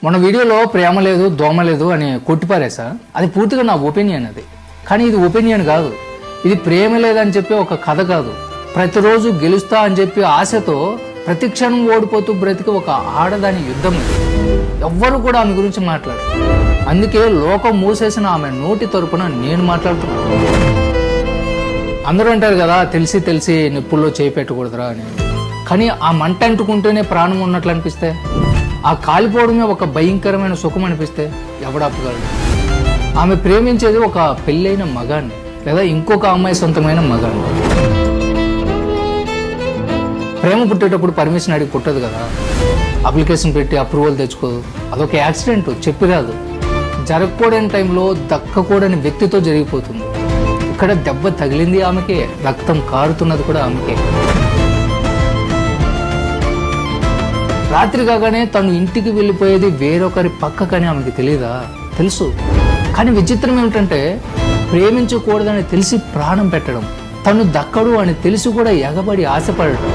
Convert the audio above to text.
మన వీడియోలో ప్రేమ లేదు దోమ లేదు అని కొట్టిపారేసా. అది పూర్తిగా నా ఒపీనియన్. అది కానీ ఇది ఒపీనియన్ కాదు. ఇది ప్రేమ లేదని చెప్పి ఒక కథ కాదు. ప్రతిరోజు గెలుస్తా అని చెప్పి ఆశతో ప్రతి క్షణం ఓడిపోతూ బ్రతికి ఒక ఆడదాని యుద్ధం. ఇది ఎవ్వరు కూడా ఆమె గురించి మాట్లాడరు. అందుకే లోకం మూసేసిన ఆమె నోటి తరపున నేను మాట్లాడుతున్నాను. అందరూ అంటారు కదా, తెలిసి తెలిసి నిప్పుల్లో చేయి పెట్టకూడదురా అని. కానీ ఆ మంట అంటుకుంటూనే ప్రాణం ఉన్నట్లు అనిపిస్తే, ఆ కాలిపోవడమే ఒక భయంకరమైన సుఖం అనిపిస్తే ఎవడాపగలడు? ఆమె ప్రేమించేది ఒక పెళ్ళైన మగాన్ని లేదా ఇంకొక అమ్మాయి సొంతమైన మగాన్ని. ప్రేమ పుట్టేటప్పుడు పర్మిషన్ అడిగి పుట్టదు కదా. అప్లికేషన్ పెట్టి అప్రూవల్ తెచ్చుకోదు. అదొక యాక్సిడెంట్, చెప్పి రాదు. జరగకూడని టైంలో దక్కకూడని వ్యక్తితో జరిగిపోతుంది. ఇక్కడ దెబ్బ తగిలింది ఆమెకే, రక్తం కారుతున్నది కూడా ఆమెకే. రాత్రి కాగానే తను ఇంటికి వెళ్ళిపోయేది వేరొకరి పక్కకని ఆమెకి తెలియదా? తెలుసు. కానీ విచిత్రం ఏమిటంటే, ప్రేమించకూడదని తెలిసి ప్రాణం పెట్టడం, తను దక్కడు అని తెలిసి కూడా ఎగబడి ఆశపడటం.